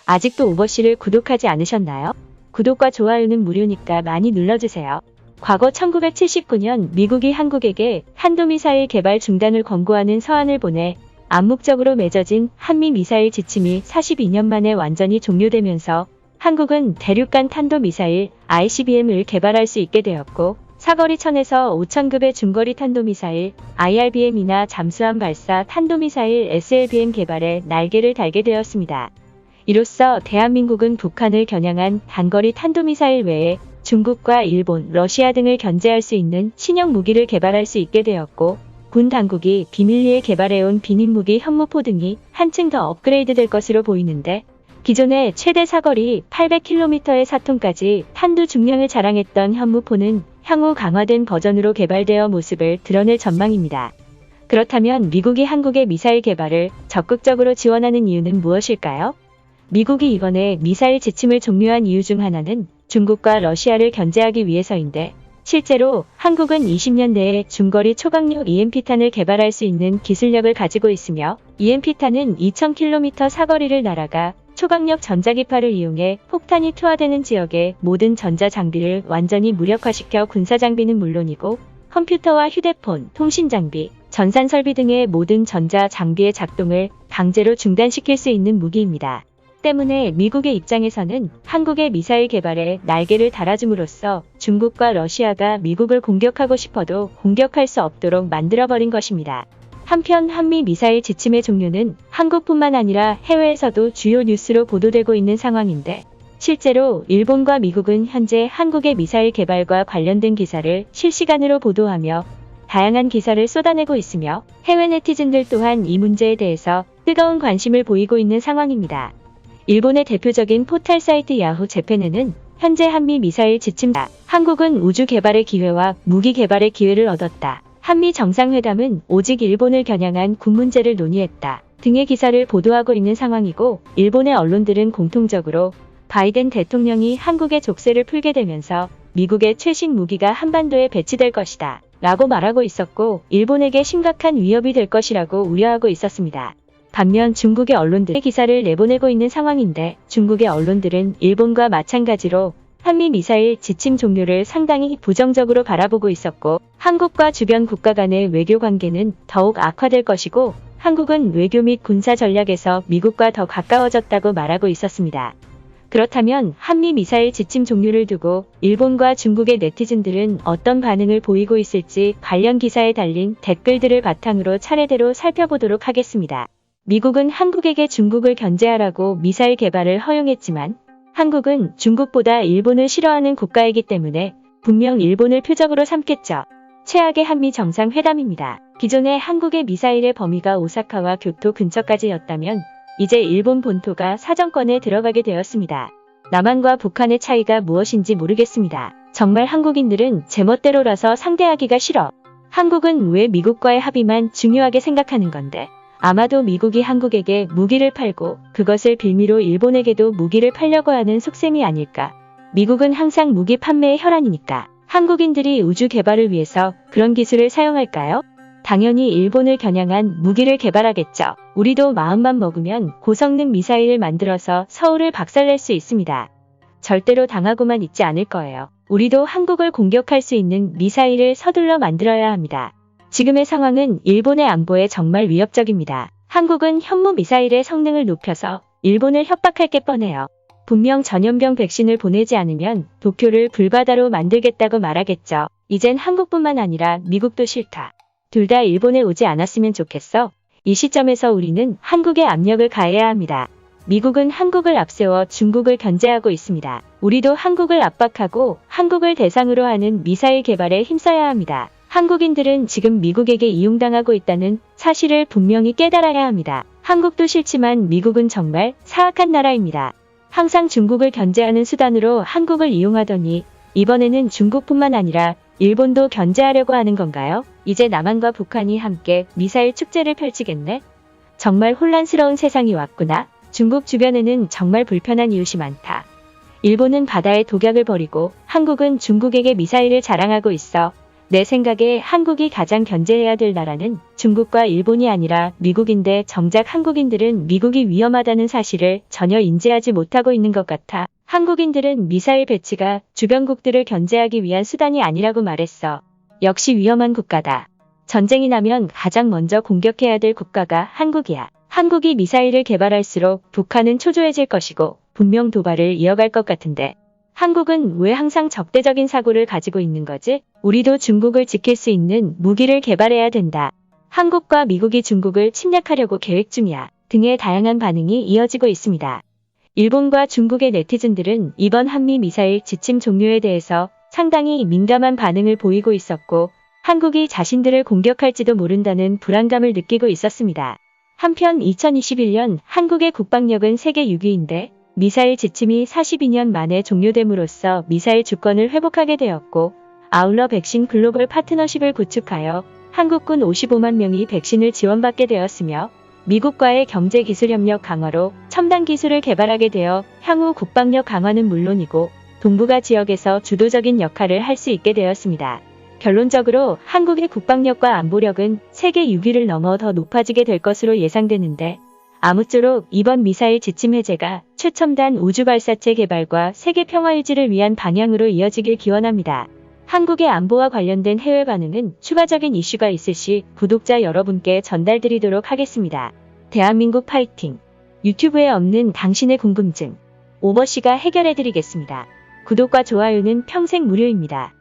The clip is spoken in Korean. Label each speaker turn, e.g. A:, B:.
A: 아직도 오버씨를 구독하지 않으셨나요? 구독과 좋아요는 무료니까 많이 눌러주세요. 과거 1979년 미국이 한국에게 탄도미사일 개발 중단을 권고하는 서한을 보내 암묵적으로 맺어진 한미미사일 지침이 42년 만에 완전히 종료되면서 한국은 대륙간 탄도미사일 ICBM을 개발할 수 있게 되었고, 사거리 1000에서 5000급의 중거리 탄도미사일 IRBM이나 잠수함 발사 탄도미사일 SLBM 개발에 날개를 달게 되었습니다. 이로써 대한민국은 북한을 겨냥한 단거리 탄도미사일 외에 중국과 일본, 러시아 등을 견제할 수 있는 신형 무기를 개발할 수 있게 되었고, 군 당국이 비밀리에 개발해온 비닌무기 현무포 등이 한층 더 업그레이드될 것으로 보이는데, 기존의 최대 사거리 800km의 사통까지 탄두 중량을 자랑했던 현무포는 향후 강화된 버전으로 개발되어 모습을 드러낼 전망입니다. 그렇다면 미국이 한국의 미사일 개발을 적극적으로 지원하는 이유는 무엇일까요? 미국이 이번에 미사일 지침을 종료한 이유 중 하나는 중국과 러시아를 견제하기 위해서인데, 실제로 한국은 20년 내에 중거리 초강력 EMP탄을 개발할 수 있는 기술력을 가지고 있으며, EMP탄은 2000km 사거리를 날아가 초강력 전자기파를 이용해 폭탄이 투하되는 지역의 모든 전자장비를 완전히 무력화시켜 군사장비는 물론이고 컴퓨터와 휴대폰, 통신장비, 전산설비 등의 모든 전자장비의 작동을 강제로 중단시킬 수 있는 무기입니다. 때문에 미국의 입장에서는 한국의 미사일 개발에 날개를 달아줌으로써 중국과 러시아가 미국을 공격하고 싶어도 공격할 수 없도록 만들어버린 것입니다. 한편 한미 미사일 지침의 종료는 한국뿐만 아니라 해외에서도 주요 뉴스로 보도되고 있는 상황인데, 실제로 일본과 미국은 현재 한국의 미사일 개발과 관련된 기사를 실시간으로 보도하며 다양한 기사를 쏟아내고 있으며, 해외 네티즌들 또한 이 문제에 대해서 뜨거운 관심을 보이고 있는 상황입니다. 일본의 대표적인 포털 사이트 야후 재팬에는 현재 한미 미사일 지침다. 한국은 우주 개발의 기회와 무기 개발의 기회를 얻었다. 한미 정상회담은 오직 일본을 겨냥한 군 문제를 논의했다. 등의 기사를 보도하고 있는 상황이고, 일본의 언론들은 공통적으로 바이든 대통령이 한국의 족쇄를 풀게 되면서 미국의 최신 무기가 한반도에 배치될 것이다 라고 말하고 있었고, 일본에게 심각한 위협이 될 것이라고 우려하고 있었습니다. 반면 중국의 언론들의 기사를 내보내고 있는 상황인데, 중국의 언론들은 일본과 마찬가지로 한미 미사일 지침 종료를 상당히 부정적으로 바라보고 있었고, 한국과 주변 국가 간의 외교 관계는 더욱 악화될 것이고, 한국은 외교 및 군사 전략에서 미국과 더 가까워졌다고 말하고 있었습니다. 그렇다면 한미 미사일 지침 종료를 두고 일본과 중국의 네티즌들은 어떤 반응을 보이고 있을지 관련 기사에 달린 댓글들을 바탕으로 차례대로 살펴보도록 하겠습니다. 미국은 한국에게 중국을 견제하라고 미사일 개발을 허용했지만, 한국은 중국보다 일본을 싫어하는 국가이기 때문에 분명 일본을 표적으로 삼겠죠. 최악의 한미 정상회담입니다. 기존의 한국의 미사일의 범위가 오사카와 교토 근처까지였다면 이제 일본 본토가 사정권에 들어가게 되었습니다. 남한과 북한의 차이가 무엇인지 모르겠습니다. 정말 한국인들은 제멋대로라서 상대하기가 싫어. 한국은 왜 미국과의 합의만 중요하게 생각하는 건데, 아마도 미국이 한국에게 무기를 팔고 그것을 빌미로 일본에게도 무기를 팔려고 하는 속셈이 아닐까. 미국은 항상 무기 판매의 혈안이니까 한국인들이 우주 개발을 위해서 그런 기술을 사용할까요? 당연히 일본을 겨냥한 무기를 개발하겠죠. 우리도 마음만 먹으면 고성능 미사일을 만들어서 서울을 박살낼 수 있습니다. 절대로 당하고만 있지 않을 거예요. 우리도 한국을 공격할 수 있는 미사일을 서둘러 만들어야 합니다. 지금의 상황은 일본의 안보에 정말 위협적입니다. 한국은 현무 미사일의 성능을 높여서 일본을 협박할 게 뻔해요. 분명 전염병 백신을 보내지 않으면 도쿄를 불바다로 만들겠다고 말하겠죠. 이젠 한국뿐만 아니라 미국도 싫다. 둘 다 일본에 오지 않았으면 좋겠어. 이 시점에서 우리는 한국에 압력을 가해야 합니다. 미국은 한국을 앞세워 중국을 견제하고 있습니다. 우리도 한국을 압박하고 한국을 대상으로 하는 미사일 개발에 힘써야 합니다. 한국인들은 지금 미국에게 이용당하고 있다는 사실을 분명히 깨달아야 합니다. 한국도 싫지만 미국은 정말 사악한 나라입니다. 항상 중국을 견제하는 수단으로 한국을 이용하더니 이번에는 중국뿐만 아니라 일본도 견제하려고 하는 건가요? 이제 남한과 북한이 함께 미사일 축제를 펼치겠네? 정말 혼란스러운 세상이 왔구나. 중국 주변에는 정말 불편한 이웃이 많다. 일본은 바다에 독약을 버리고 한국은 중국에게 미사일을 자랑하고 있어. 내 생각에 한국이 가장 견제해야 될 나라는 중국과 일본이 아니라 미국인데 정작 한국인들은 미국이 위험하다는 사실을 전혀 인지하지 못하고 있는 것 같아. 한국인들은 미사일 배치가 주변국들을 견제하기 위한 수단이 아니라고 말했어. 역시 위험한 국가다. 전쟁이 나면 가장 먼저 공격해야 될 국가가 한국이야. 한국이 미사일을 개발할수록 북한은 초조해질 것이고 분명 도발을 이어갈 것 같은데. 한국은 왜 항상 적대적인 사고를 가지고 있는 거지? 우리도 중국을 지킬 수 있는 무기를 개발해야 된다. 한국과 미국이 중국을 침략하려고 계획 중이야. 등의 다양한 반응이 이어지고 있습니다. 일본과 중국의 네티즌들은 이번 한미 미사일 지침 종료에 대해서 상당히 민감한 반응을 보이고 있었고 한국이 자신들을 공격할지도 모른다는 불안감을 느끼고 있었습니다. 한편 2021년 한국의 국방력은 세계 6위인데 미사일 지침이 42년 만에 종료됨으로써 미사일 주권을 회복하게 되었고 아울러 백신 글로벌 파트너십을 구축하여 한국군 55만 명이 백신을 지원받게 되었으며 미국과의 경제 기술 협력 강화로 첨단 기술을 개발하게 되어 향후 국방력 강화는 물론이고 동북아 지역에서 주도적인 역할을 할 수 있게 되었습니다. 결론적으로 한국의 국방력과 안보력은 세계 6위를 넘어 더 높아지게 될 것으로 예상되는데 아무쪼록 이번 미사일 지침 해제가 최첨단 우주발사체 개발과 세계 평화 유지를 위한 방향으로 이어지길 기원합니다. 한국의 안보와 관련된 해외 반응은 추가적인 이슈가 있을 시 구독자 여러분께 전달드리도록 하겠습니다. 대한민국 파이팅! 유튜브에 없는 당신의 궁금증, 오버씨가 해결해드리겠습니다. 구독과 좋아요는 평생 무료입니다.